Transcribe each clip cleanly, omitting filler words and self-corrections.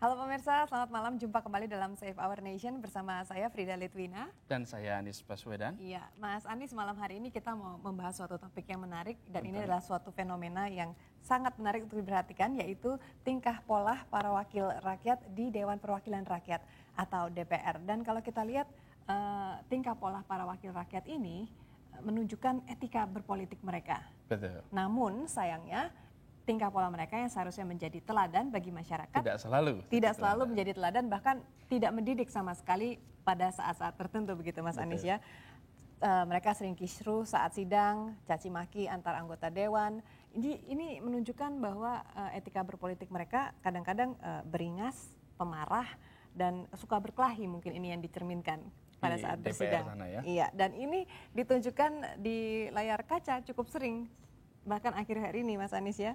Halo pemirsa, selamat malam. Jumpa kembali dalam Save Our Nation bersama saya Frida Litwina. Dan saya Anies Baswedan. Iya, Mas Anies, malam hari ini kita mau membahas suatu topik yang menarik. Dan ini adalah suatu fenomena yang sangat menarik untuk diperhatikan, yaitu tingkah pola para wakil rakyat di Dewan Perwakilan Rakyat atau DPR. Dan kalau kita lihat tingkah pola para wakil rakyat ini menunjukkan etika berpolitik mereka. Betul. Namun sayangnya tingkah pola mereka yang seharusnya menjadi teladan bagi masyarakat tidak selalu menjadi teladan, bahkan tidak mendidik sama sekali pada saat-saat tertentu, begitu Mas Anies ya. Mereka sering kisruh saat sidang, caci maki antar anggota dewan. Ini menunjukkan bahwa etika berpolitik mereka kadang-kadang beringas, pemarah, dan suka berkelahi, mungkin ini yang dicerminkan pada saat bersidang. Sana, ya? Iya, dan ini ditunjukkan di layar kaca cukup sering, bahkan akhir hari ini Mas Anies ya.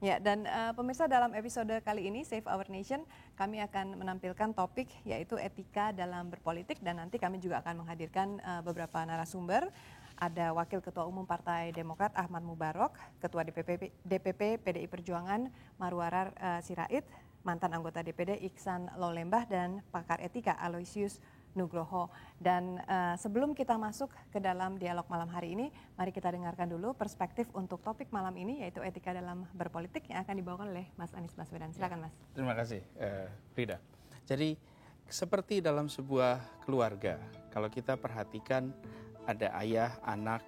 Ya, dan pemirsa, dalam episode kali ini Save Our Nation kami akan menampilkan topik yaitu etika dalam berpolitik, dan nanti kami juga akan menghadirkan beberapa narasumber. Ada Wakil Ketua Umum Partai Demokrat Ahmad Mubarok, Ketua DPP PDI Perjuangan Marwarar Sirait, mantan anggota DPD Iksan Lolembah, dan pakar etika Aloysius Nugroho. Dan sebelum kita masuk ke dalam dialog malam hari ini, mari kita dengarkan dulu perspektif untuk topik malam ini, yaitu etika dalam berpolitik, yang akan dibawakan oleh Mas Anies Baswedan. Silakan Mas. Terima kasih Frida. Jadi seperti dalam sebuah keluarga, kalau kita perhatikan ada ayah, anak,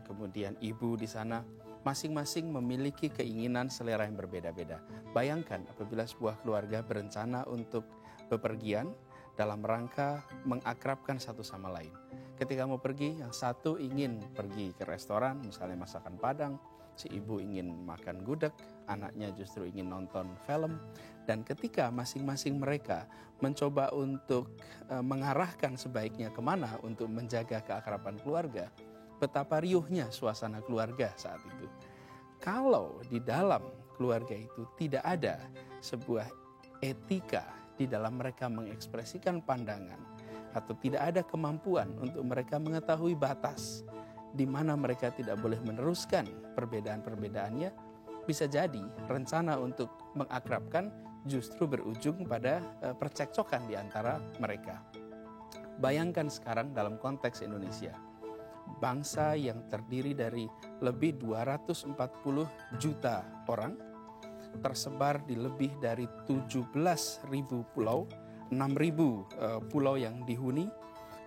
kemudian ibu di sana, masing-masing memiliki keinginan selera yang berbeda-beda. Bayangkan apabila sebuah keluarga berencana untuk bepergian dalam rangka mengakrabkan satu sama lain. Ketika mau pergi, yang satu ingin pergi ke restoran, misalnya masakan Padang, si ibu ingin makan gudeg, anaknya justru ingin nonton film. Dan ketika masing-masing mereka mencoba untuk mengarahkan sebaiknya kemana untuk menjaga keakraban keluarga, betapa riuhnya suasana keluarga saat itu. Kalau di dalam keluarga itu tidak ada sebuah etika di dalam mereka mengekspresikan pandangan, atau tidak ada kemampuan untuk mereka mengetahui batas di mana mereka tidak boleh meneruskan perbedaan-perbedaannya, bisa jadi rencana untuk mengakrabkan justru berujung pada percekcokan di antara mereka. Bayangkan sekarang dalam konteks Indonesia, bangsa yang terdiri dari lebih 240 juta orang, tersebar di lebih dari 17.000 pulau, 6.000 pulau yang dihuni,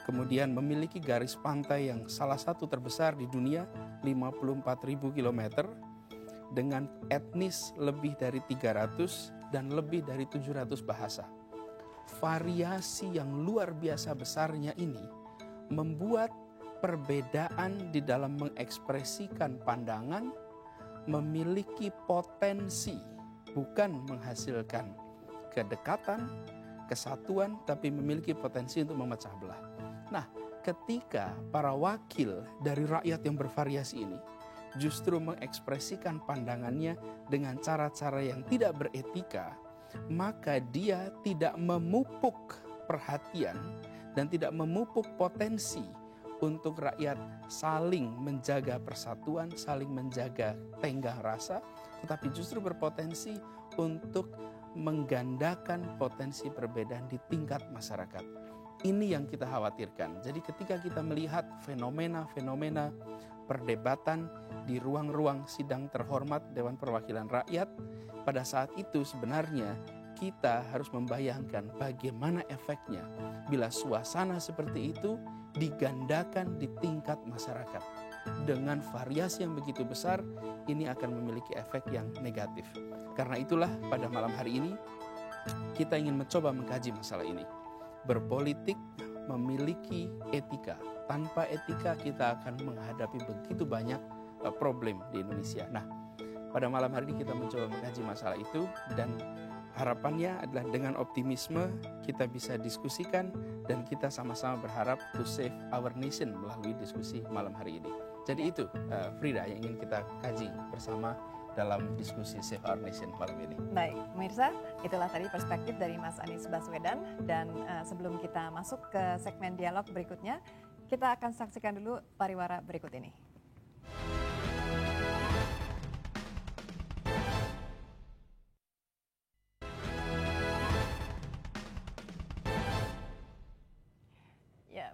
kemudian memiliki garis pantai yang salah satu terbesar di dunia, 54.000 kilometer, dengan etnis lebih dari 300 dan lebih dari 700 bahasa. Variasi yang luar biasa besarnya ini membuat perbedaan di dalam mengekspresikan pandangan memiliki potensi bukan menghasilkan kedekatan, kesatuan, tapi memiliki potensi untuk memecah belah. Nah, ketika para wakil dari rakyat yang bervariasi ini justru mengekspresikan pandangannya dengan cara-cara yang tidak beretika, maka dia tidak memupuk perhatian dan tidak memupuk potensi untuk rakyat saling menjaga persatuan, saling menjaga tenggang rasa, tetapi justru berpotensi untuk menggandakan potensi perbedaan di tingkat masyarakat. Ini yang kita khawatirkan. Jadi ketika kita melihat fenomena-fenomena perdebatan di ruang-ruang sidang terhormat Dewan Perwakilan Rakyat, pada saat itu sebenarnya kita harus membayangkan bagaimana efeknya bila suasana seperti itu digandakan di tingkat masyarakat. Dengan variasi yang begitu besar, ini akan memiliki efek yang negatif. Karena itulah pada malam hari ini kita ingin mencoba mengkaji masalah ini. Berpolitik memiliki etika. Tanpa etika kita akan menghadapi begitu banyak problem di Indonesia. Nah, pada malam hari ini kita mencoba mengkaji masalah itu, dan harapannya adalah dengan optimisme kita bisa diskusikan, dan kita sama-sama berharap to save our nation melalui diskusi malam hari ini. Jadi itu Frida yang ingin kita kaji bersama dalam diskusi Save Our Nation malam ini. Baik, pemirsa, itulah tadi perspektif dari Mas Anies Baswedan. Dan sebelum kita masuk ke segmen dialog berikutnya, kita akan saksikan dulu pariwara berikut ini.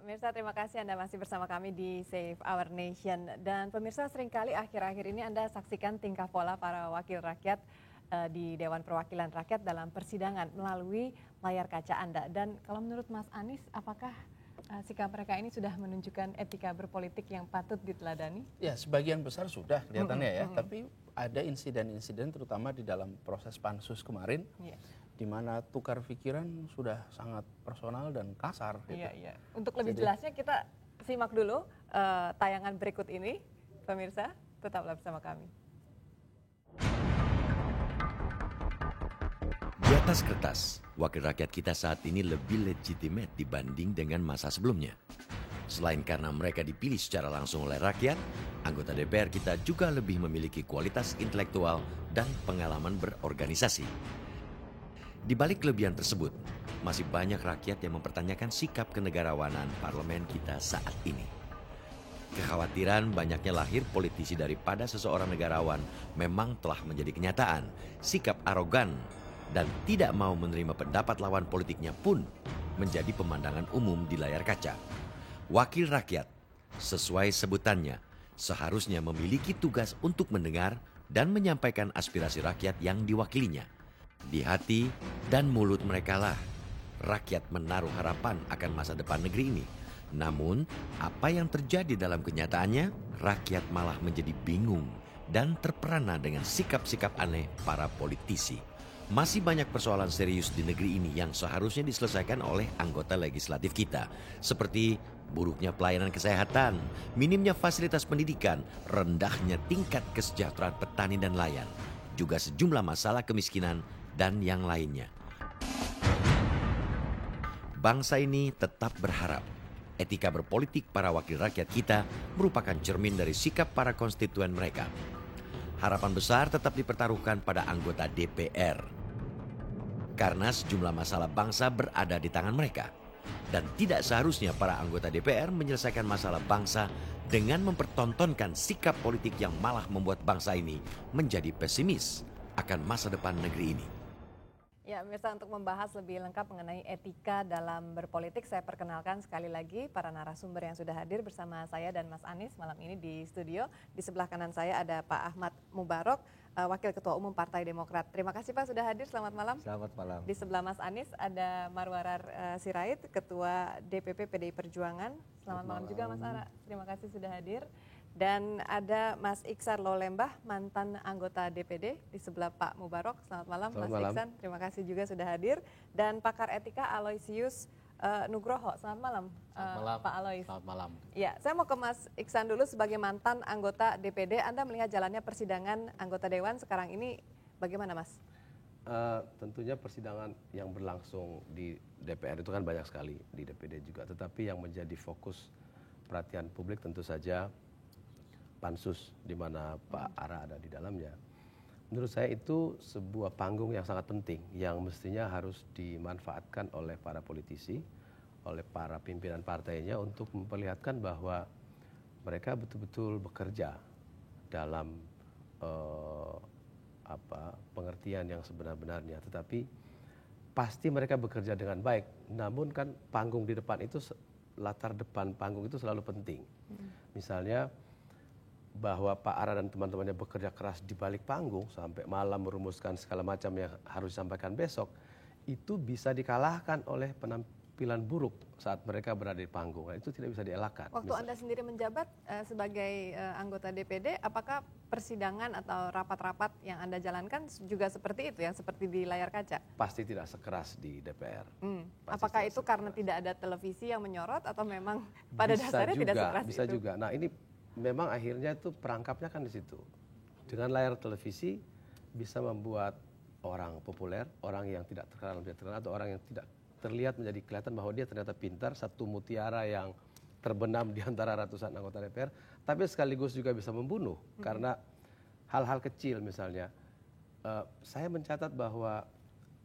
pemirsa terima kasih Anda masih bersama kami di Save Our Nation. Dan pemirsa seringkali akhir-akhir ini Anda saksikan tingkah pola para wakil rakyat di Dewan Perwakilan Rakyat dalam persidangan melalui layar kaca Anda. Dan kalau menurut Mas Anies, apakah sikap mereka ini sudah menunjukkan etika berpolitik yang patut diteladani? Ya, sebagian besar sudah kelihatannya ya. Tapi ada insiden-insiden terutama di dalam proses pansus kemarin. Di mana tukar pikiran sudah sangat personal dan kasar. Iya, iya. Untuk lebih jelasnya kita simak dulu tayangan berikut ini, pemirsa. Tetaplah bersama kami. Di atas kertas, wakil rakyat kita saat ini lebih legitimate dibanding dengan masa sebelumnya. Selain karena mereka dipilih secara langsung oleh rakyat, anggota DPR kita juga lebih memiliki kualitas intelektual dan pengalaman berorganisasi. Di balik kelebihan tersebut, masih banyak rakyat yang mempertanyakan sikap kenegarawanan parlemen kita saat ini. Kekhawatiran banyaknya lahir politisi daripada seseorang negarawan memang telah menjadi kenyataan. Sikap arogan dan tidak mau menerima pendapat lawan politiknya pun menjadi pemandangan umum di layar kaca. Wakil rakyat, sesuai sebutannya, seharusnya memiliki tugas untuk mendengar dan menyampaikan aspirasi rakyat yang diwakilinya. Di hati dan mulut merekalah rakyat menaruh harapan akan masa depan negeri ini. Namun, apa yang terjadi dalam kenyataannya, rakyat malah menjadi bingung dan terperana dengan sikap-sikap aneh para politisi. Masih banyak persoalan serius di negeri ini yang seharusnya diselesaikan oleh anggota legislatif kita, seperti buruknya pelayanan kesehatan, minimnya fasilitas pendidikan, rendahnya tingkat kesejahteraan petani dan nelayan, juga sejumlah masalah kemiskinan dan yang lainnya. Bangsa ini tetap berharap etika berpolitik para wakil rakyat kita merupakan cermin dari sikap para konstituen mereka. Harapan besar tetap dipertaruhkan pada anggota DPR karena sejumlah masalah bangsa berada di tangan mereka. Dan tidak seharusnya para anggota DPR menyelesaikan masalah bangsa dengan mempertontonkan sikap politik yang malah membuat bangsa ini menjadi pesimis akan masa depan negeri ini. Ya, pemirsa, untuk membahas lebih lengkap mengenai etika dalam berpolitik, saya perkenalkan sekali lagi para narasumber yang sudah hadir bersama saya dan Mas Anies malam ini di studio. Di sebelah kanan saya ada Pak Ahmad Mubarok, Wakil Ketua Umum Partai Demokrat. Terima kasih Pak sudah hadir, selamat malam. Selamat malam. Di sebelah Mas Anies ada Marwarar Sirait, Ketua DPP PDI Perjuangan. Selamat malam juga Mas Ara, terima kasih sudah hadir. Dan ada Mas Iksan Lolembah, mantan anggota DPD di sebelah Pak Mubarok. Selamat malam Mas Iksan, terima kasih juga sudah hadir. Dan pakar etika Aloysius Nugroho, selamat malam, Pak Alois. Selamat malam. Ya, saya mau ke Mas Iksan dulu sebagai mantan anggota DPD. Anda melihat jalannya persidangan anggota Dewan sekarang ini bagaimana Mas? Tentunya persidangan yang berlangsung di DPR itu kan banyak sekali, di DPD juga. Tetapi yang menjadi fokus perhatian publik tentu saja pansus di mana Pak Ara ada di dalamnya. Menurut saya itu sebuah panggung yang sangat penting yang mestinya harus dimanfaatkan oleh para politisi, oleh para pimpinan partainya untuk memperlihatkan bahwa mereka betul-betul bekerja dalam pengertian yang sebenar-benarnya. Tetapi pasti mereka bekerja dengan baik. Namun kan panggung di depan itu, latar depan panggung itu selalu penting. Misalnya bahwa Pak Ara dan teman-temannya bekerja keras di balik panggung sampai malam merumuskan segala macam yang harus disampaikan besok, itu bisa dikalahkan oleh penampilan buruk saat mereka berada di panggung. Nah, itu tidak bisa dielakkan. Waktu Anda sendiri menjabat sebagai anggota DPD, apakah persidangan atau rapat-rapat yang Anda jalankan juga seperti itu, yang seperti di layar kaca? Pasti tidak sekeras di DPR. Apakah itu karena tidak ada televisi yang menyorot atau memang pada dasarnya tidak sekeras itu? Bisa juga. Nah, ini memang akhirnya itu perangkapnya kan di situ. Dengan layar televisi bisa membuat orang populer, orang yang tidak terkenal menjadi terkenal, atau orang yang tidak terlihat menjadi kelihatan bahwa dia ternyata pintar, satu mutiara yang terbenam di antara ratusan anggota DPR, tapi sekaligus juga bisa membunuh karena hal-hal kecil misalnya. Saya mencatat bahwa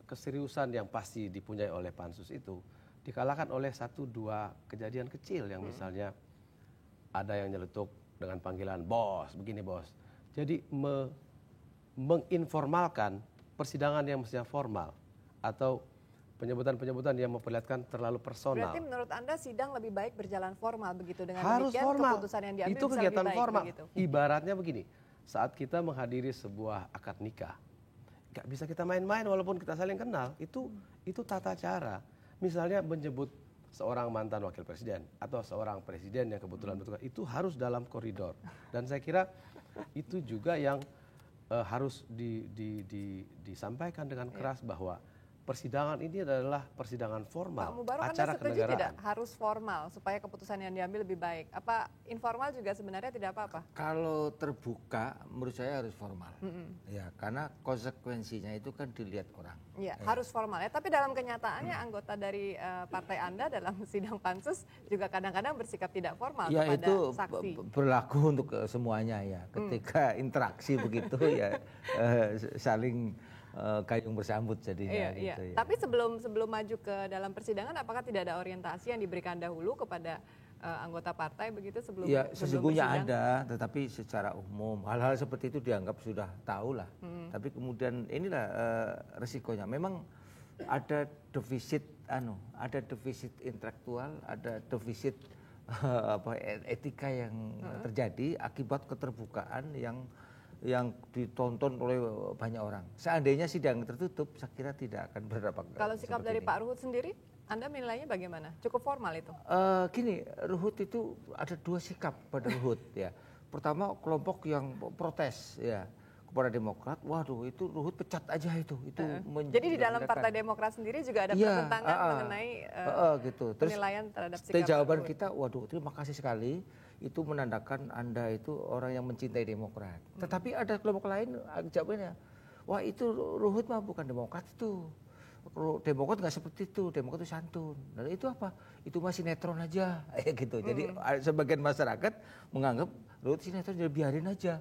keseriusan yang pasti dipunyai oleh pansus itu dikalahkan oleh 1-2 kejadian kecil yang misalnya ada yang nyeletuk dengan panggilan bos, begini bos. Jadi menginformalkan persidangan yang mestinya formal atau penyebutan-penyebutan yang memperlihatkan terlalu personal. Berarti menurut Anda sidang lebih baik berjalan formal begitu, dengan Harus demikian formal. keputusan yang diambil Itu bisa kegiatan lebih baik formal. begitu. Ibaratnya begini, saat kita menghadiri sebuah akad nikah, nggak bisa kita main-main walaupun kita saling kenal. Itu tata cara. Misalnya menyebut seorang mantan wakil presiden atau seorang presiden yang kebetulan bertugas, itu harus dalam koridor. Dan saya kira itu juga yang harus disampaikan dengan keras bahwa persidangan ini adalah persidangan formal, Pak Mubarok, acara Anda setuju kenegaraan. tidak harus formal supaya keputusan yang diambil lebih baik? Apa informal juga sebenarnya tidak apa-apa? Kalau terbuka, menurut saya harus formal. Ya, karena konsekuensinya itu kan dilihat orang. Ya, harus formal ya. Tapi dalam kenyataannya anggota dari partai Anda dalam sidang pansus juga kadang-kadang bersikap tidak formal Ya kepada itu saksi. berlaku untuk semuanya ya. Ketika interaksi begitu ya saling kayung bersambut jadinya. Iya. Gitu, ya. Tapi sebelum maju ke dalam persidangan, apakah tidak ada orientasi yang diberikan dahulu kepada anggota partai begitu sebelum Ya sesungguhnya bersidang? ada, tetapi secara umum hal-hal seperti itu dianggap sudah tahu lah. Tapi kemudian inilah resikonya. Memang ada defisit ada defisit intelektual, ada defisit etika yang terjadi akibat keterbukaan yang ditonton oleh banyak orang. Seandainya sidang tertutup, saya kira tidak akan berdampak. Kalau sikap dari Pak Ruhut sendiri, Anda menilainya bagaimana? Cukup formal itu? Gini, Ruhut itu ada dua sikap pada Ruhut ya. Pertama kelompok yang protes ya kepada Demokrat. Waduh, itu Ruhut pecat aja itu. Jadi di dalam Partai Demokrat sendiri juga ada pertentangan mengenai gitu. Terus penilaian terhadap sikap jawaban Ruhut. kita, waduh terima kasih sekali. Itu menandakan Anda itu orang yang mencintai Demokrat. Tetapi ada kelompok lain jawabannya, wah itu Ruhut mah bukan Demokrat itu. Demokrat nggak seperti itu, Demokrat itu santun. Dan itu apa? Itu masih sinetron aja, gitu. Jadi sebagian masyarakat menganggap Ruhut sinetron, jadi biarin aja.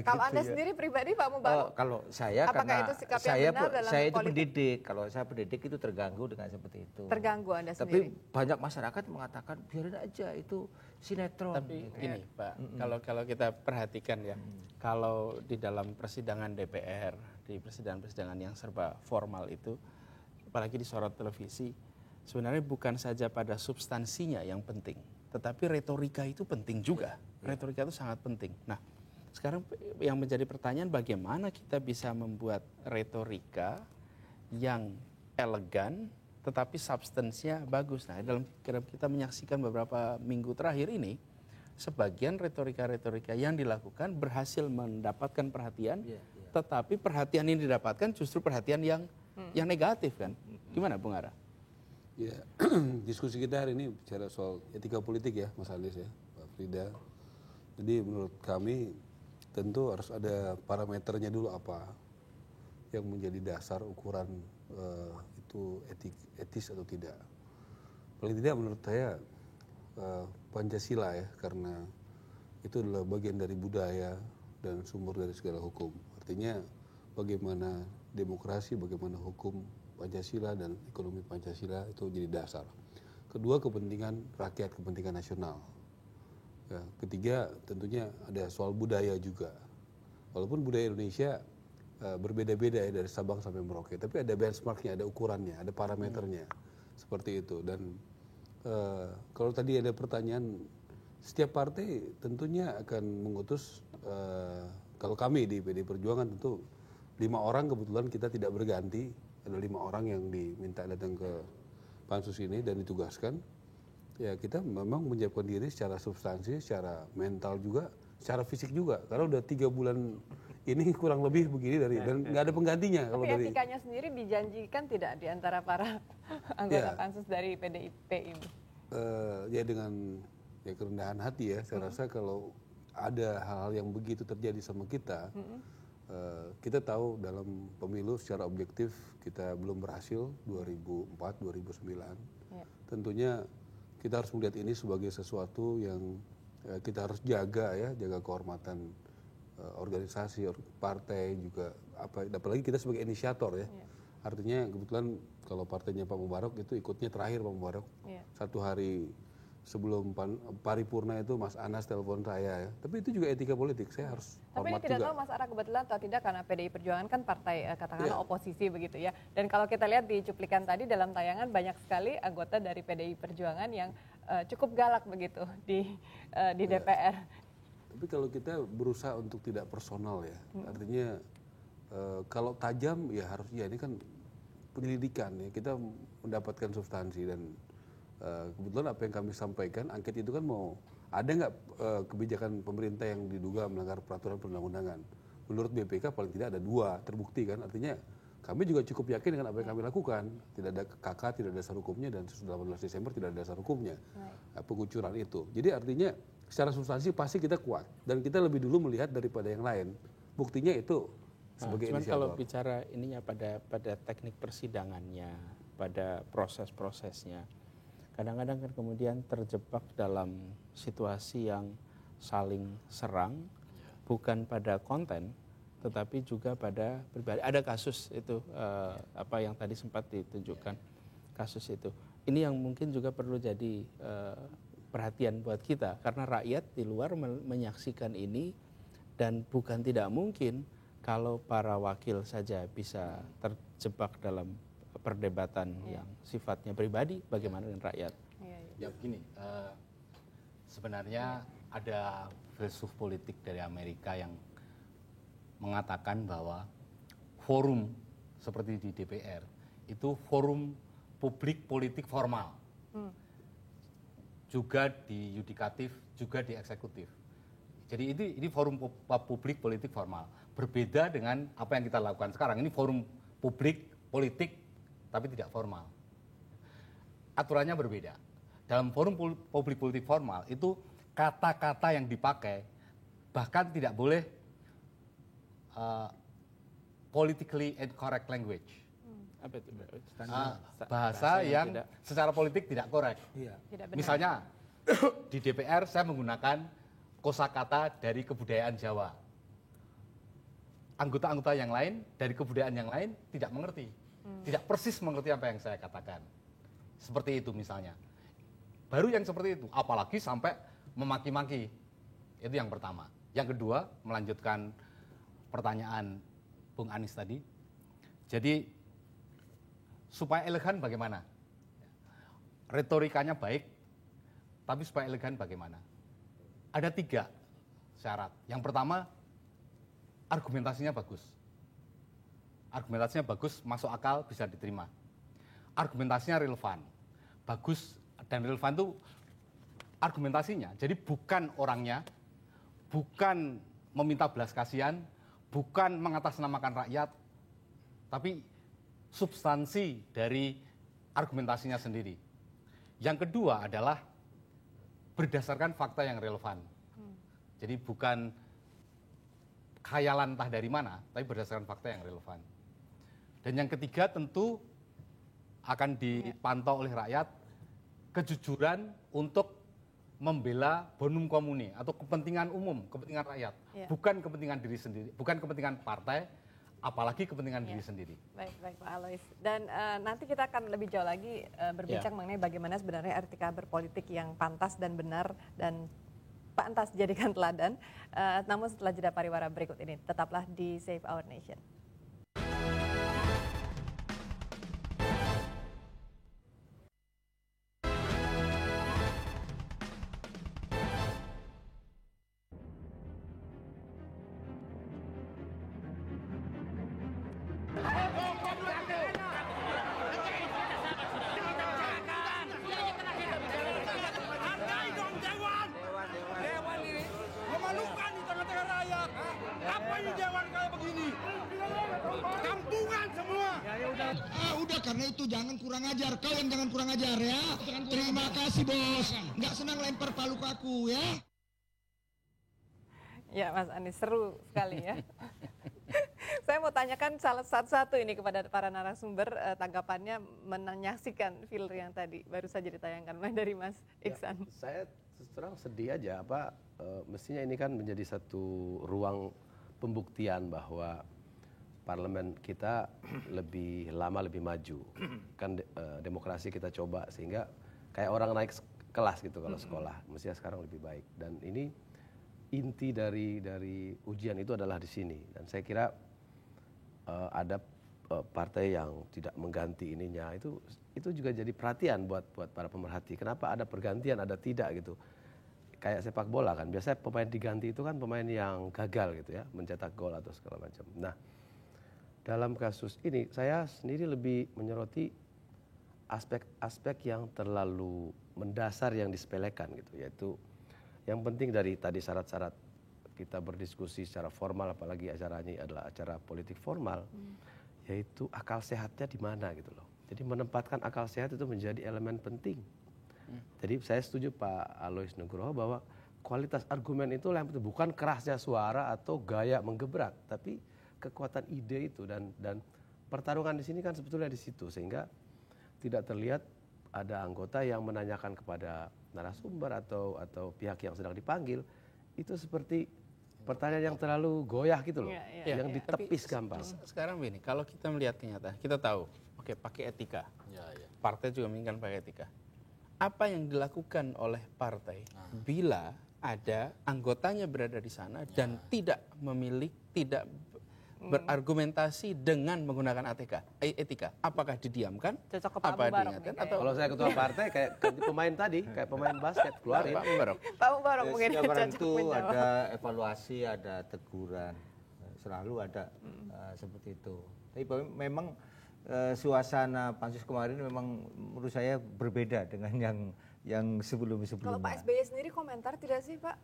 Kalau gitu Anda ya. sendiri pribadi, Pak Mubarok, Kalau saya apakah karena itu sikap yang saya benar dalam saya itu politik? pendidik. Kalau saya pendidik itu terganggu dengan seperti itu. Terganggu Anda Tapi sendiri? banyak masyarakat mengatakan biarin aja itu sinetron. Tapi gitu. gini Pak, kalau kita perhatikan ya, kalau di dalam persidangan DPR, di persidangan-persidangan yang serba formal itu, apalagi disorot televisi, sebenarnya bukan saja pada substansinya yang penting, tetapi retorika itu penting juga. Retorika itu sangat penting. Nah, sekarang yang menjadi pertanyaan, bagaimana kita bisa membuat retorika yang elegan tetapi substansinya bagus. Nah, dalam kita menyaksikan beberapa minggu terakhir ini, sebagian retorika-retorika yang dilakukan berhasil mendapatkan perhatian, tetapi perhatian yang didapatkan justru perhatian yang negatif kan. Gimana Bung Ara? Ya, diskusi kita hari ini bicara soal etika politik ya, Mas Alis ya, Pak Frida. Jadi menurut kami tentu harus ada parameternya dulu apa yang menjadi dasar ukuran itu etis atau tidak. Paling tidak menurut saya Pancasila ya, karena itu adalah bagian dari budaya dan sumber dari segala hukum. Artinya bagaimana demokrasi, bagaimana hukum Pancasila dan ekonomi Pancasila itu jadi dasar. Kedua, kepentingan rakyat, kepentingan nasional. Ya, ketiga, tentunya ada soal budaya juga. Walaupun budaya Indonesia berbeda-beda ya dari Sabang sampai Merauke, tapi ada benchmarknya, ada ukurannya, ada parameternya, seperti itu. Dan kalau tadi ada pertanyaan, setiap partai tentunya akan mengutus, kalau kami di PD Perjuangan tentu 5 orang kebetulan kita tidak berganti, ada 5 orang yang diminta datang ke pansus ini dan ditugaskan. Ya kita memang menyiapkan diri secara substansi, secara mental juga, secara fisik juga. Karena udah 3 bulan ini kurang lebih begini dan nggak ada penggantinya. Tapi etikanya sendiri dijanjikan tidak di antara para anggota pansus dari PDIP ini? Ya dengan kerendahan hati ya, saya rasa kalau ada hal-hal yang begitu terjadi sama kita, kita tahu dalam pemilu secara objektif kita belum berhasil 2004, 2009. Tentunya kita harus melihat ini sebagai sesuatu yang kita harus jaga ya, jaga kehormatan organisasi, partai juga, apalagi kita sebagai inisiator ya. Artinya kebetulan kalau partainya Pak Mubarok itu ikutnya terakhir Pak Mubarok, 1 hari sebelum paripurna itu Mas Anas telepon saya ya. Tapi itu juga etika politik, saya harus Tapi ini hormat tidak juga. tahu Mas Ara kebetulan atau tidak karena PDI Perjuangan kan partai katakanlah Iya. oposisi begitu ya. Dan kalau kita lihat di cuplikan tadi dalam tayangan banyak sekali anggota dari PDI Perjuangan yang cukup galak begitu di DPR. Tapi kalau kita berusaha untuk tidak personal ya, artinya kalau tajam ya harus ya ini kan penyelidikan ya, kita mendapatkan substansi dan kebetulan apa yang kami sampaikan angket itu kan mau ada nggak kebijakan pemerintah yang diduga melanggar peraturan perundang-undangan. Menurut BPK paling tidak ada 2 terbukti kan, artinya kami juga cukup yakin dengan apa yang kami lakukan. Tidak ada KK, tidak ada dasar hukumnya, dan 18 Desember tidak ada dasar hukumnya pengucuran itu. Jadi artinya secara substansi pasti kita kuat dan kita lebih dulu melihat daripada yang lain. Buktinya itu sebagai Cuman inisiator. kalau bicara ininya pada teknik persidangannya, pada proses-prosesnya, kadang-kadang kan kemudian terjebak dalam situasi yang saling serang, bukan pada konten, tetapi juga pada pribadi. Ada kasus itu apa yang tadi sempat ditunjukkan, kasus itu. Ini yang mungkin juga perlu jadi perhatian buat kita, karena rakyat di luar menyaksikan ini, dan bukan tidak mungkin kalau para wakil saja bisa terjebak dalam perdebatan yang sifatnya pribadi, bagaimana dengan rakyat? Ya begini, sebenarnya ada filsuf politik dari Amerika yang mengatakan bahwa forum seperti di DPR itu forum publik politik formal, juga di yudikatif, juga di eksekutif. Jadi ini forum publik politik formal, berbeda dengan apa yang kita lakukan sekarang. Ini forum publik politik tapi tidak formal. Aturannya berbeda. Dalam forum publik politik formal itu kata-kata yang dipakai bahkan tidak boleh politically incorrect language. Apa itu? Bahasa yang secara politik tidak korek. Tidak benar. Misalnya di DPR saya menggunakan kosakata dari kebudayaan Jawa. Anggota-anggota yang lain dari kebudayaan yang lain tidak mengerti. Tidak persis mengerti apa yang saya katakan. Seperti itu misalnya. Baru yang seperti itu, apalagi sampai memaki-maki. Itu yang pertama. Yang kedua, melanjutkan pertanyaan Bung Anies tadi. Jadi, supaya elegan bagaimana? Retorikanya baik, tapi supaya elegan bagaimana? Ada 3 syarat. Yang pertama, argumentasinya bagus. Argumentasinya bagus, masuk akal, bisa diterima. Argumentasinya relevan. Bagus dan relevan itu argumentasinya. Jadi bukan orangnya, bukan meminta belas kasihan, bukan mengatasnamakan rakyat, tapi substansi dari argumentasinya sendiri. Yang kedua adalah berdasarkan fakta yang relevan. Jadi bukan khayalan entah dari mana, tapi berdasarkan fakta yang relevan. Dan yang ketiga tentu akan dipantau oleh rakyat kejujuran untuk membela bonum comune atau kepentingan umum, kepentingan rakyat, bukan kepentingan diri sendiri, bukan kepentingan partai, apalagi kepentingan diri sendiri. Baik Pak Alois. Dan nanti kita akan lebih jauh lagi berbincang mengenai bagaimana sebenarnya etika berpolitik yang pantas dan benar dan pantas dijadikan teladan. Namun setelah jeda pariwara berikut ini, tetaplah di Save Our Nation. Udah karena itu jangan kurang ajar, kau yang jangan kurang ajar ya. Terima kasih bos, nggak senang lempar palu ke aku ya. Ya Mas Anies, seru sekali ya. Saya mau tanyakan salah satu ini kepada para narasumber, tanggapannya menyaksikan film yang tadi baru saja ditayangkan dari Mas Iksan. Ya, saya terang sedih aja, mestinya ini kan menjadi satu ruang pembuktian bahwa parlemen kita lebih lama lebih maju. Kan demokrasi kita coba sehingga kayak orang naik kelas gitu kalau sekolah, mestinya sekarang lebih baik. Dan ini inti dari ujian itu adalah di sini. Dan saya kira ada partai yang tidak mengganti ininya, itu juga jadi perhatian buat para pemerhati. Kenapa ada pergantian, ada tidak gitu. Kayak sepak bola kan, biasanya pemain diganti itu kan pemain yang gagal gitu ya, mencetak gol atau segala macam. Nah, dalam kasus ini saya sendiri lebih menyoroti aspek-aspek yang terlalu mendasar yang disepelekan gitu, yaitu yang penting dari tadi syarat-syarat kita berdiskusi secara formal, apalagi acara ini adalah acara politik formal, yaitu akal sehatnya di mana gitu loh. Jadi menempatkan akal sehat itu menjadi elemen penting. Jadi saya setuju Pak Alois Nugroho bahwa kualitas argumen itu yang penting, bukan kerasnya suara atau gaya menggebrak, tapi kekuatan ide itu dan pertarungan di sini kan sebetulnya di situ, sehingga tidak terlihat ada anggota yang menanyakan kepada narasumber atau pihak yang sedang dipanggil itu seperti pertanyaan yang terlalu goyah gitu loh, yang ditepis gampang. Sekarang begini, kalau kita melihat kenyataan, kita tahu, oke, pakai etika. Partai juga menginginkan pakai etika. Apa yang dilakukan oleh partai bila ada anggotanya berada di sana dan tidak berargumentasi dengan menggunakan etika, apakah didiamkan? Cocok ke Pak apa Mubarok diingatkan? nih, Atau Kalau saya ketua partai kayak pemain tadi, kayak pemain basket keluarin. Pak Mubarok? Pak Mubarok mungkin Setiap orang cocok itu menjawab. ada evaluasi, ada teguran, selalu ada seperti itu. Tapi memang suasana pansus kemarin memang menurut saya berbeda dengan yang sebelumnya. Kalau Pak SBY sendiri komentar tidak sih Pak?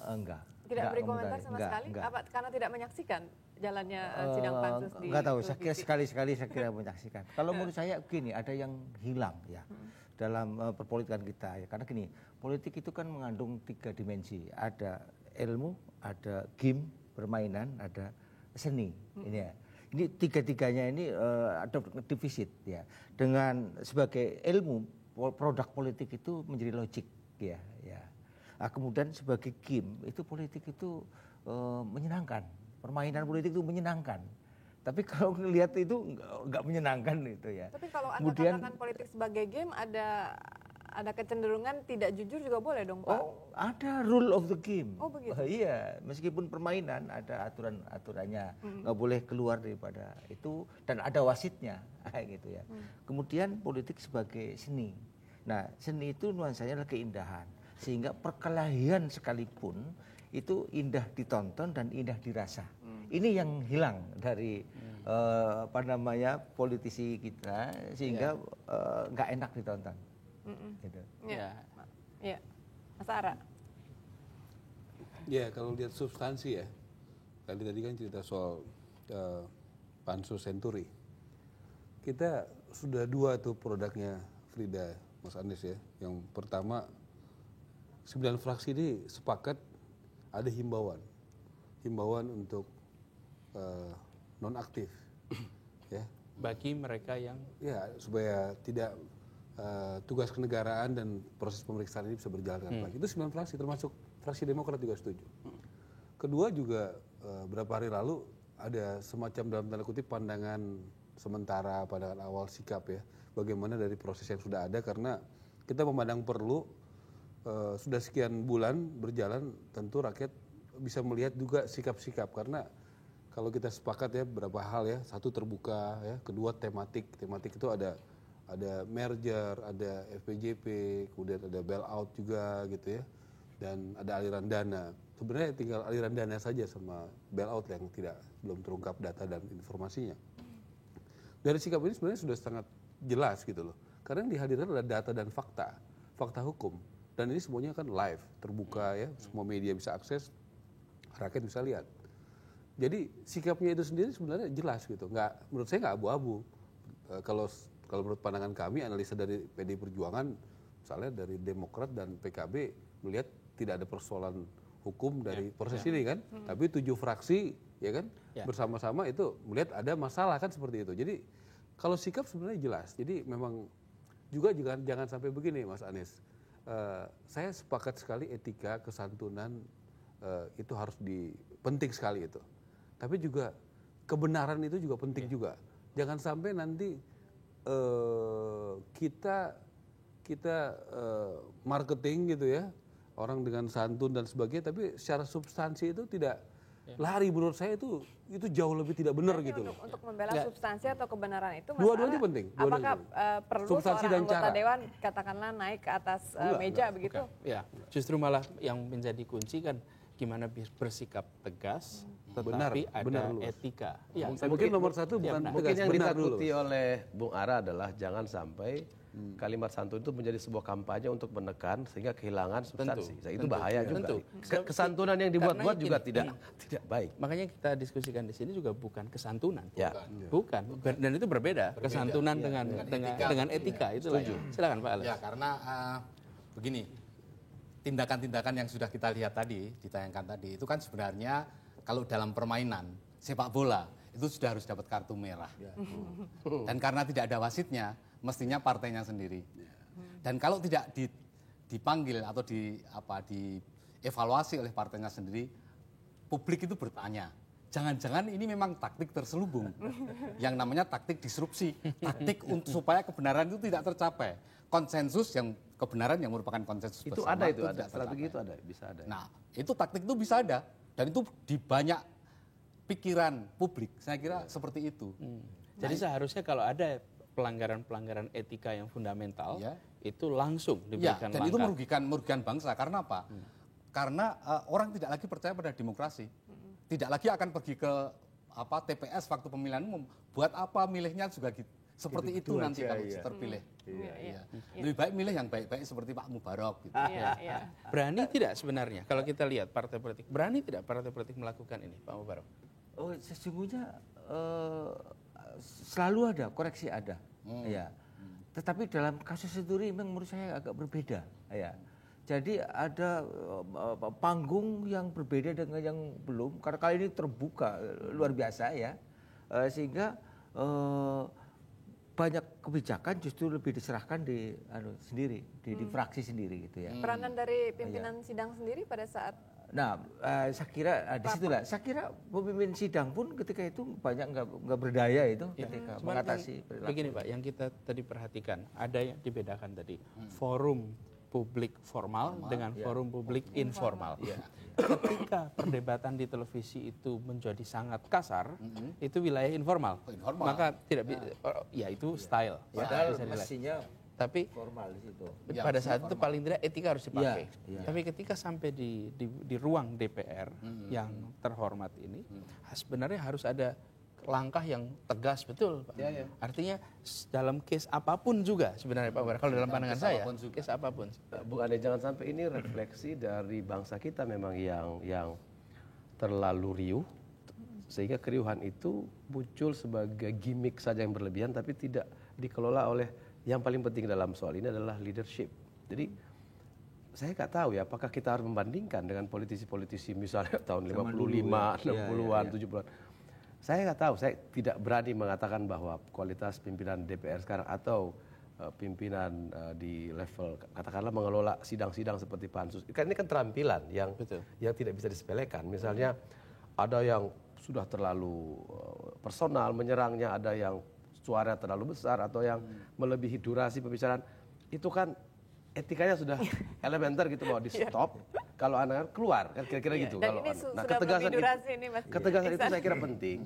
Enggak. Tidak beri komentar sama sekali? Enggak. Apa karena tidak menyaksikan jalannya sidang pansus di enggak tahu, saya kira televisi? sekali-sekali saya kira menyaksikan. Kalau menurut saya begini, ada yang hilang ya dalam perpolitikan kita ya. Karena gini, politik itu kan mengandung 3 dimensi. Ada ilmu, ada game, permainan, ada seni. Ini ya. Ini tiga-tiganya ini ada defisit ya. Dengan sebagai ilmu, produk politik itu menjadi logik ya. Nah, kemudian sebagai game itu politik itu menyenangkan, permainan politik itu menyenangkan. Tapi kalau ngelihat itu nggak menyenangkan itu ya. Tapi kalau Anda katakan politik sebagai game, ada kecenderungan tidak jujur juga boleh dong Pak? Oh, ada rule of the game. Oh begitu. Iya, meskipun permainan ada aturannya, nggak boleh keluar daripada itu dan ada wasitnya, gitu ya. Kemudian politik sebagai seni. Nah, seni itu nuansanya adalah keindahan. Sehingga perkelahian sekalipun itu indah ditonton dan indah dirasa. Ini yang hilang dari politisi kita, sehingga nggak enak ditonton. Gitu. Ya. Mas Ara. Ya, kalau lihat substansi ya, tadi kan cerita soal pansus Senturi. Kita sudah 2 tuh produknya Frida, Mas Anies ya. Yang pertama, 9 fraksi ini sepakat ada himbauan untuk nonaktif, ya. Bagi mereka yang Supaya tidak tugas kenegaraan dan proses pemeriksaan ini bisa berjalan dengan baik. Itu 9 fraksi, termasuk fraksi Demokrat juga setuju. Kedua juga beberapa hari lalu ada semacam dalam tanda kutip pandangan sementara, pandangan awal sikap ya, bagaimana dari proses yang sudah ada, karena kita memandang perlu sudah sekian bulan berjalan, tentu rakyat bisa melihat juga sikap-sikap, karena kalau kita sepakat ya beberapa hal ya, satu terbuka ya, kedua tematik itu ada merger, ada FPJP, kemudian ada bailout juga gitu ya, dan ada aliran dana. Sebenarnya tinggal aliran dana saja sama bailout yang belum terungkap data dan informasinya. Dari sikap ini sebenarnya sudah sangat jelas gitu loh, karena yang dihadirkan adalah data dan fakta hukum, dan ini semuanya kan live, terbuka ya, semua media bisa akses, rakyat bisa lihat. Jadi sikapnya itu sendiri sebenarnya jelas gitu, menurut saya nggak abu-abu. Kalau menurut pandangan kami, analisa dari PDI Perjuangan, misalnya dari Demokrat dan PKB, melihat tidak ada persoalan hukum dari proses ini kan, tapi 7 fraksi ya kan bersama-sama itu melihat ada masalah kan, seperti itu. Jadi kalau sikap sebenarnya jelas. Jadi memang juga jangan sampai begini Mas Anies. Saya sepakat sekali etika, kesantunan itu harus penting sekali itu. Tapi juga kebenaran itu juga penting juga. Jangan sampai nanti kita marketing gitu ya, orang dengan santun dan sebagainya, tapi secara substansi itu tidak lari. Menurut saya itu jauh lebih tidak benar Berarti gitu loh. Untuk membela substansi atau kebenaran itu Dua-duanya penting. Apakah perlu Substansi seorang dan anggota cara. dewan katakanlah naik ke atas meja begitu? Ya, justru malah yang menjadi kunci kan gimana bersikap tegas, tetapi ada Lurus. etika. Ya, Mungkin nomor satu bukan Mungkin tegas, yang benar ditakuti lurus. oleh Bung Ara adalah jangan sampai kalimat santun itu menjadi sebuah kampanye untuk menekan sehingga kehilangan substansi. Itu bahaya juga. Tentu. Kesantunan yang dibuat-buat Karena juga gini, tidak baik. Makanya kita diskusikan di sini juga bukan kesantunan. Ya. Bukan. Dan itu berbeda. Kesantunan dengan etika itu lah. Silakan Pak Alex. Ya, karena begini, tindakan-tindakan yang sudah kita lihat tadi, ditayangkan tadi, itu kan sebenarnya kalau dalam permainan sepak bola itu sudah harus dapat kartu merah. Dan karena tidak ada wasitnya, mestinya partainya sendiri. Dan kalau tidak dipanggil atau dievaluasi oleh partainya sendiri, publik itu bertanya, jangan-jangan ini memang taktik terselubung, yang namanya taktik disrupsi, taktik untuk supaya kebenaran itu tidak tercapai, konsensus yang kebenaran yang merupakan konsensus Itu bersama ada, tidak strategi tercapai. itu ada, bisa ada. Nah, itu taktik itu bisa ada dan itu di banyak pikiran publik, saya kira seperti itu. Jadi seharusnya kalau ada pelanggaran-pelanggaran etika yang fundamental, Ya. itu langsung Ya, diberikan dan itu langkah. merugikan bangsa. Karena apa? Karena orang tidak lagi percaya pada demokrasi. Tidak lagi akan pergi ke TPS waktu pemilihan umum. Buat apa milihnya juga gitu. Seperti itu nanti kalau terpilih. Iya. Lebih baik milih yang baik-baik seperti Pak Mubarok gitu. Iya. Berani tidak sebenarnya kalau kita lihat partai politik, berani tidak partai politik melakukan ini, Pak Mubarok? Oh, sesungguhnya selalu ada, koreksi ada. Ya. Tetapi dalam kasus Senturi memang menurut saya agak berbeda. Ya. Jadi ada panggung yang berbeda dengan yang belum, karena kali ini terbuka luar biasa ya. Sehingga banyak kebijakan justru lebih diserahkan di sendiri, di fraksi sendiri gitu ya. Peranan dari pimpinan sidang sendiri pada saat Nah, saya kira di situlah. Saya kira pemimpin sidang pun ketika itu banyak nggak berdaya itu ketika Cuman mengatasi. kan begini Pak, yang kita tadi perhatikan ada yang dibedakan tadi forum publik formal dengan forum publik informal. Ketika perdebatan di televisi itu menjadi sangat kasar, itu wilayah informal. Maka tidak ya itu style. Padahal bisa dinilai. mestinya Tapi formal di situ. pada saat itu paling tidak etika harus dipakai. Iya. Tapi ketika sampai di ruang DPR yang terhormat ini, sebenarnya harus ada langkah yang tegas betul, Pak. Artinya dalam case apapun juga sebenarnya Pak Bara, kalau dalam pandangan saya, case apapun. Bung Ade, jangan sampai ini refleksi dari bangsa kita memang yang terlalu riuh, sehingga keriuhan itu muncul sebagai gimmick saja yang berlebihan, tapi tidak dikelola oleh yang paling penting dalam soal ini adalah leadership. Jadi saya nggak tahu ya apakah kita harus membandingkan dengan politisi-politisi misalnya tahun 55, 60-an, 70-an. Saya nggak tahu, saya tidak berani mengatakan bahwa kualitas pimpinan DPR sekarang atau pimpinan di level katakanlah mengelola sidang-sidang seperti pansus. Ini kan terampilan yang tidak bisa disepelekan. Misalnya ada yang sudah terlalu personal menyerangnya, ada yang suara terlalu besar atau yang melebihi durasi pembicaraan, itu kan etikanya sudah elementer gitu, bahwa di stop kalau anak keluar kan kira-kira gitu. Dan Kalau ini ketegasan itu saya kira penting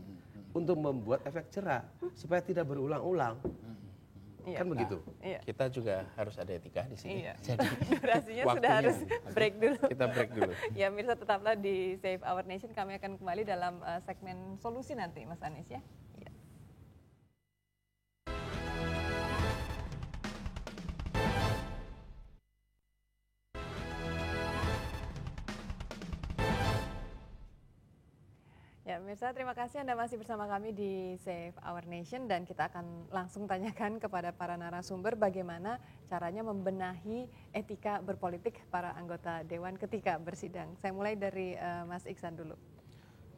untuk membuat efek cerah supaya tidak berulang-ulang. Kan begitu. Kita juga harus ada etika di sini. Jadi durasinya sudah harus break dulu. Kita break dulu. Ya, Mirsa, tetaplah di Save Our Nation. Kami akan kembali dalam segmen solusi nanti, Mas Anies ya. Ya, Mirsa, terima kasih Anda masih bersama kami di Save Our Nation dan kita akan langsung tanyakan kepada para narasumber bagaimana caranya membenahi etika berpolitik para anggota Dewan ketika bersidang. Saya mulai dari Mas Iksan dulu.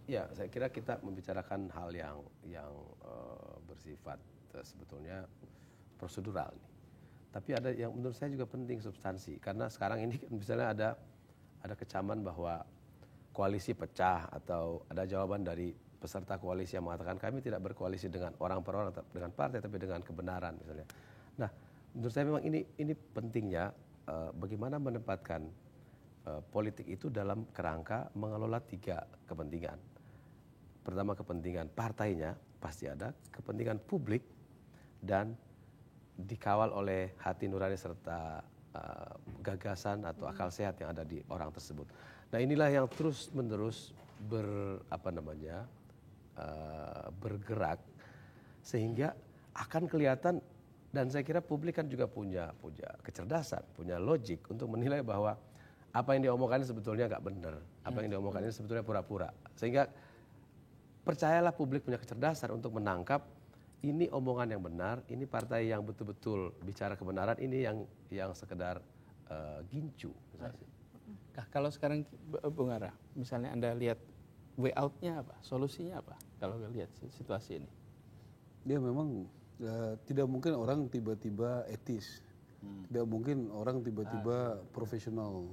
Ya, saya kira kita membicarakan hal yang bersifat sebetulnya prosedural nih. Tapi ada yang menurut saya juga penting, substansi. Karena sekarang ini misalnya ada kecaman bahwa koalisi pecah atau ada jawaban dari peserta koalisi yang mengatakan kami tidak berkoalisi dengan orang per orang, dengan partai, tapi dengan kebenaran misalnya. Nah, menurut saya memang ini pentingnya bagaimana menempatkan politik itu dalam kerangka mengelola 3 kepentingan. Pertama, kepentingan partainya pasti ada, kepentingan publik, dan dikawal oleh hati nurani serta gagasan atau akal sehat yang ada di orang tersebut. Nah, inilah yang terus menerus bergerak sehingga akan kelihatan, dan saya kira publik kan juga punya kecerdasan, punya logik untuk menilai bahwa apa yang diomongkan sebetulnya nggak benar, apa yang diomongkan ini sebetulnya pura-pura. Sehingga percayalah publik punya kecerdasan untuk menangkap ini omongan yang benar, ini partai yang betul-betul bicara kebenaran, ini yang sekedar gincu. Nah, kalau sekarang Bung Ara, misalnya Anda lihat way out-nya apa, solusinya apa kalau lihat situasi ini? Ya memang tidak mungkin orang tiba-tiba etis, tidak mungkin orang tiba-tiba profesional,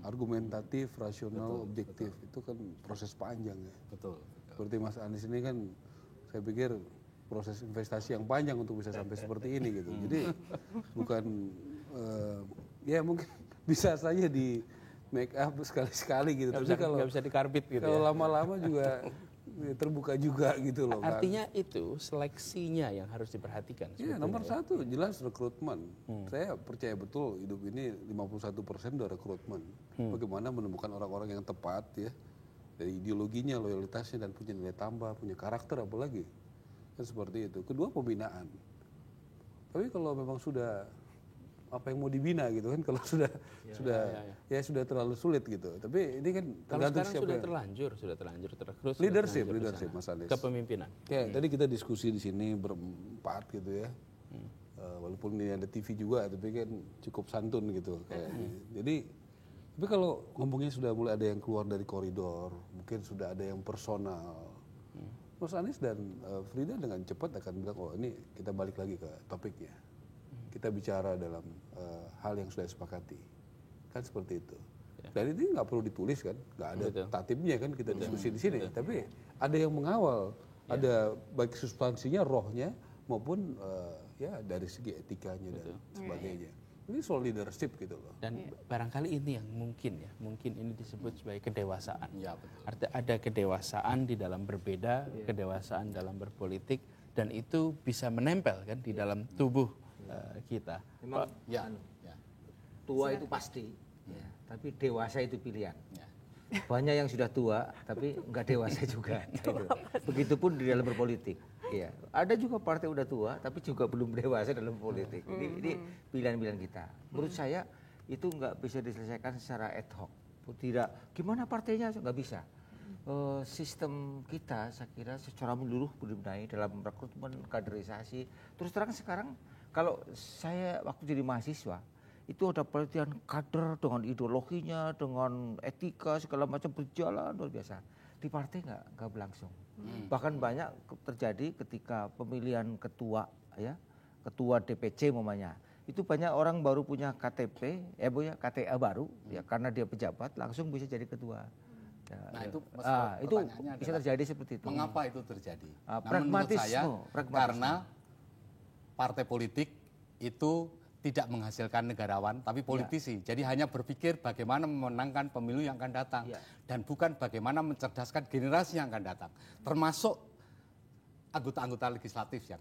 argumentatif, rasional, objektif. Itu kan proses panjang ya. Betul. Seperti Mas Anies ini kan, saya pikir proses investasi yang panjang untuk bisa sampai seperti ini gitu. Jadi bukan ya mungkin bisa saja di make up sekali-sekali gitu. Tapi kalau nggak bisa dikarbit gitu. Kalau lama-lama juga terbuka juga gitu loh. Artinya itu seleksinya yang harus diperhatikan. Iya, nomor satu jelas rekrutmen. Saya percaya betul hidup ini 51% udah rekrutmen. Bagaimana menemukan orang-orang yang tepat ya, dari ideologinya, loyalitasnya, dan punya nilai tambah, punya karakter apalagi. Kan seperti itu. Kedua, pembinaan. Tapi kalau memang sudah apa yang mau dibina gitu kan, kalau sudah terlalu sulit gitu. Tapi ini kan tergantung siapa. Sudah terlanjur terrekrut. Leadership Mas Anies. Kepemimpinan. Kayak tadi kita diskusi di sini berempat gitu ya. Walaupun ini ada TV juga, tapi kan cukup santun gitu kayaknya. Jadi tapi kalau ngomongnya sudah mulai ada yang keluar dari koridor, mungkin sudah ada yang personal, Mas Anies dan Frida dengan cepat akan bilang, oh ini kita balik lagi ke topiknya. Kita bicara dalam hal yang sudah disepakati. Kan seperti itu. Dan itu nggak perlu ditulis kan, nggak ada tatibnya kan, kita diskusi di sini. Tapi ada yang mengawal, ada baik substansinya, rohnya, maupun ya dari segi etikanya dan sebagainya. Ini soal leadership gitu loh. Dan barangkali ini yang mungkin ini disebut sebagai kedewasaan. Ya, betul. Ada kedewasaan di dalam berbeda, kedewasaan dalam berpolitik, dan itu bisa menempel kan di dalam tubuh kita. Memang tua itu pasti, tapi dewasa itu pilihan. Banyak yang sudah tua tapi nggak dewasa juga. Begitupun di dalam berpolitik. Iya, ada juga partai udah tua tapi juga belum dewasa dalam politik. Ini pilihan-pilihan kita. Menurut saya itu nggak bisa diselesaikan secara ad hoc. Tidak, gimana partainya nggak bisa. Sistem kita saya kira secara menyeluruh dibenahi dalam rekrutmen, kaderisasi. Terus terang sekarang kalau saya waktu jadi mahasiswa itu ada pelatihan kader dengan ideologinya, dengan etika segala macam berjalan luar biasa. Di partai nggak berlangsung. Bahkan banyak terjadi ketika pemilihan ketua ya, ketua DPC umpamanya. Itu banyak orang baru punya KTP, KTA baru ya, karena dia pejabat langsung bisa jadi ketua. Ya, nah itu bisa terjadi seperti itu. Mengapa itu terjadi? Pragmatisme. Karena partai politik itu tidak menghasilkan negarawan, tapi politisi. Jadi hanya berpikir bagaimana memenangkan pemilu yang akan datang. Dan bukan bagaimana mencerdaskan generasi yang akan datang. Termasuk anggota-anggota legislatif yang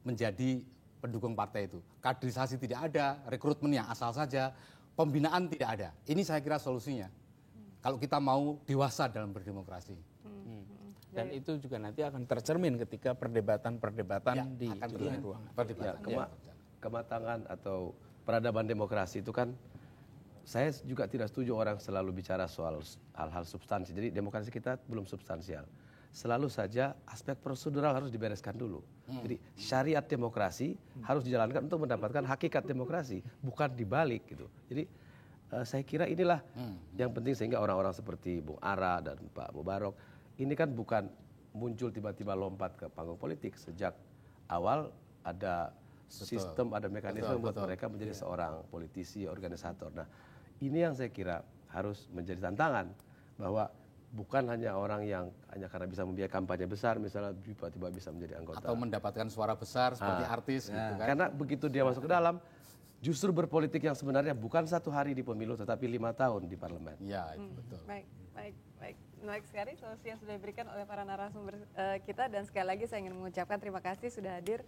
menjadi pendukung partai itu. Kaderisasi tidak ada, rekrutmen yang asal saja, pembinaan tidak ada. Ini saya kira solusinya. Kalau kita mau dewasa dalam berdemokrasi. Dan itu juga nanti akan tercermin ketika perdebatan-perdebatan di ruangan. Kematangan atau peradaban demokrasi itu kan, saya juga tidak setuju orang selalu bicara soal hal-hal substansi. Jadi demokrasi kita belum substansial. Selalu saja aspek prosedural harus dibereskan dulu. Jadi syariat demokrasi harus dijalankan untuk mendapatkan hakikat demokrasi, bukan dibalik gitu. Jadi saya kira inilah yang penting, sehingga orang-orang seperti Bung Ara dan Pak Mubarok ini kan bukan muncul tiba-tiba lompat ke panggung politik. Sejak awal ada sistem, ada mekanisme buat mereka menjadi seorang politisi, organisator. Nah, ini yang saya kira harus menjadi tantangan, bahwa bukan hanya orang yang hanya karena bisa membiayai kampanye besar, misalnya tiba-tiba bisa menjadi anggota. Atau mendapatkan suara besar seperti artis gitu kan. Karena begitu dia masuk ke dalam, justru berpolitik yang sebenarnya bukan 1 hari di pemilu, tetapi 5 tahun di parlemen. Iya, itu betul. Baik. Menarik sekali solusi yang sudah diberikan oleh para narasumber kita, dan sekali lagi saya ingin mengucapkan terima kasih sudah hadir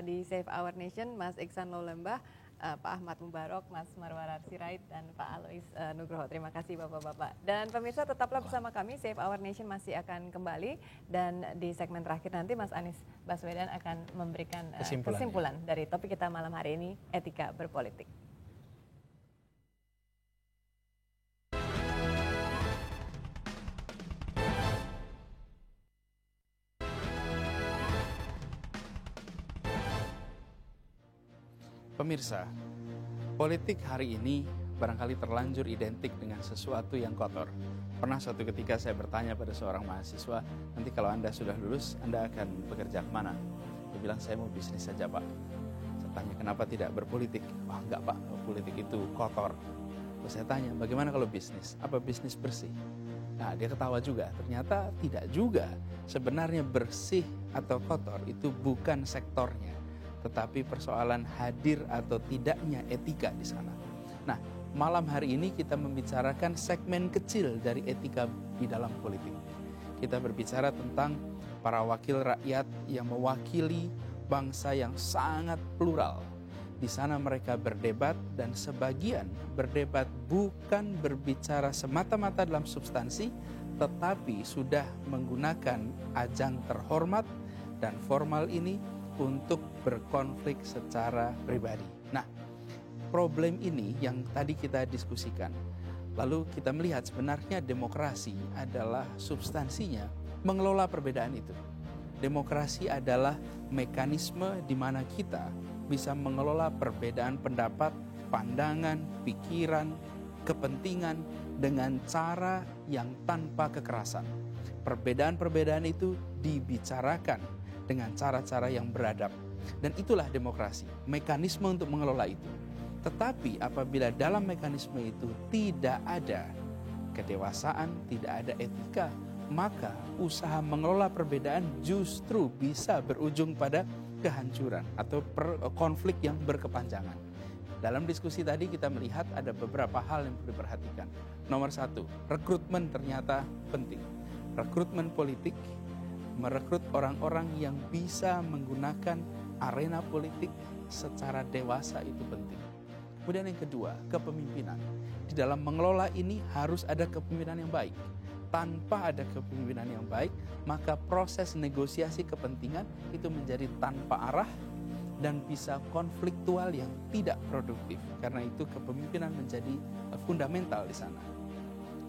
di Save Our Nation, Mas Iksan Laulembah, Pak Ahmad Mubarok, Mas Marwar Sirait, dan Pak Alois Nugroho. Terima kasih Bapak-Bapak. Dan pemirsa tetaplah bersama kami, Save Our Nation masih akan kembali, dan di segmen terakhir nanti Mas Anies Baswedan akan memberikan kesimpulan dari topik kita malam hari ini, etika berpolitik. Pemirsa, politik hari ini barangkali terlanjur identik dengan sesuatu yang kotor. Pernah suatu ketika saya bertanya pada seorang mahasiswa, nanti kalau Anda sudah lulus, Anda akan bekerja kemana? Dia bilang, saya mau bisnis saja Pak. Saya tanya, kenapa tidak berpolitik? Wah enggak Pak, politik itu kotor. Terus saya tanya, bagaimana kalau bisnis? Apa bisnis bersih? Nah, dia ketawa juga, ternyata tidak juga. Sebenarnya bersih atau kotor itu bukan sektornya, tetapi persoalan hadir atau tidaknya etika di sana. Nah, malam hari ini kita membicarakan segmen kecil dari etika di dalam politik. Kita berbicara tentang para wakil rakyat yang mewakili bangsa yang sangat plural. Di sana mereka berdebat, dan sebagian berdebat bukan berbicara semata-mata dalam substansi, tetapi sudah menggunakan ajang terhormat dan formal ini untuk berkonflik secara pribadi. Nah, problem ini yang tadi kita diskusikan. Lalu kita melihat sebenarnya demokrasi adalah substansinya mengelola perbedaan itu. Demokrasi adalah mekanisme di mana kita bisa mengelola perbedaan pendapat, pandangan, pikiran, kepentingan dengan cara yang tanpa kekerasan. Perbedaan-perbedaan itu dibicarakan dengan cara-cara yang beradab. Dan itulah demokrasi, mekanisme untuk mengelola itu. Tetapi apabila dalam mekanisme itu tidak ada kedewasaan, tidak ada etika, maka usaha mengelola perbedaan justru bisa berujung pada kehancuran atau konflik yang berkepanjangan. Dalam diskusi tadi kita melihat ada beberapa hal yang perlu diperhatikan. Nomor 1, rekrutmen ternyata penting. Rekrutmen politik, merekrut orang-orang yang bisa menggunakan arena politik secara dewasa itu penting. Kemudian yang kedua, kepemimpinan. Di dalam mengelola ini harus ada kepemimpinan yang baik. Tanpa ada kepemimpinan yang baik, maka proses negosiasi kepentingan itu menjadi tanpa arah dan bisa konfliktual yang tidak produktif. Karena itu kepemimpinan menjadi fundamental di sana.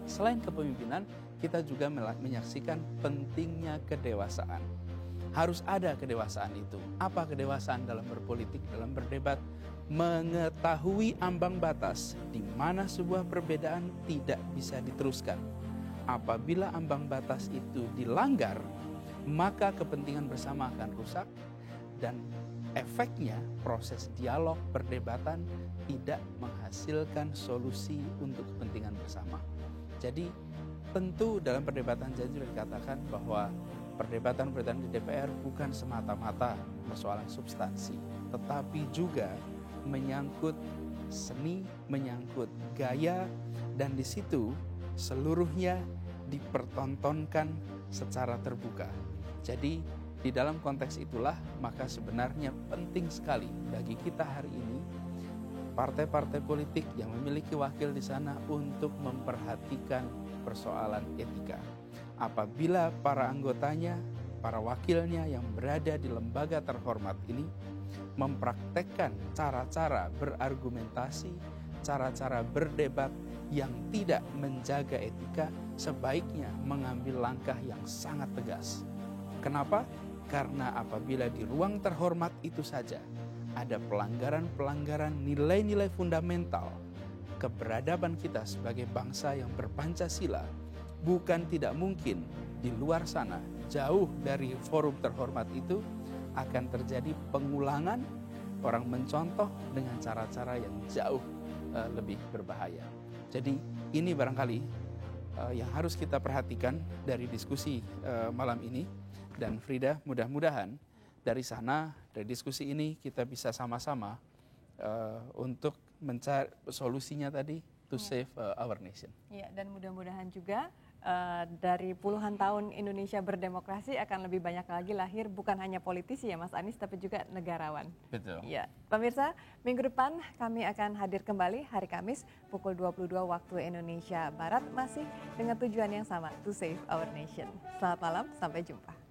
Selain kepemimpinan, kita juga menyaksikan pentingnya kedewasaan. Harus ada kedewasaan itu. Apa kedewasaan dalam berpolitik, dalam berdebat? Mengetahui ambang batas di mana sebuah perbedaan tidak bisa diteruskan. Apabila ambang batas itu dilanggar, maka kepentingan bersama akan rusak, dan efeknya proses dialog perdebatan tidak menghasilkan solusi untuk kepentingan bersama. Jadi tentu dalam perdebatan jadi dikatakan bahwa perdebatan-perdebatan di DPR bukan semata-mata persoalan substansi, tetapi juga menyangkut seni, menyangkut gaya, dan di situ seluruhnya dipertontonkan secara terbuka. Jadi di dalam konteks itulah maka sebenarnya penting sekali bagi kita hari ini partai-partai politik yang memiliki wakil di sana untuk memperhatikan persoalan etika. Apabila para anggotanya, para wakilnya yang berada di lembaga terhormat ini mempraktekkan cara-cara berargumentasi, cara-cara berdebat yang tidak menjaga etika, sebaiknya mengambil langkah yang sangat tegas. Kenapa? Karena apabila di ruang terhormat itu saja ada pelanggaran-pelanggaran nilai-nilai fundamental keberadaban kita sebagai bangsa yang berpancasila, bukan tidak mungkin di luar sana, jauh dari forum terhormat itu, akan terjadi pengulangan orang mencontoh dengan cara-cara yang jauh lebih berbahaya. Jadi ini barangkali yang harus kita perhatikan dari diskusi malam ini. Dan Frida, mudah-mudahan dari sana, dari diskusi ini kita bisa sama-sama untuk mencari solusinya tadi to save our nation. Ya, dan mudah-mudahan juga dari puluhan tahun Indonesia berdemokrasi akan lebih banyak lagi lahir bukan hanya politisi ya Mas Anies, tapi juga negarawan. Betul. Ya, pemirsa, minggu depan kami akan hadir kembali hari Kamis pukul 22 waktu Indonesia Barat, masih dengan tujuan yang sama, to save our nation. Selamat malam, sampai jumpa.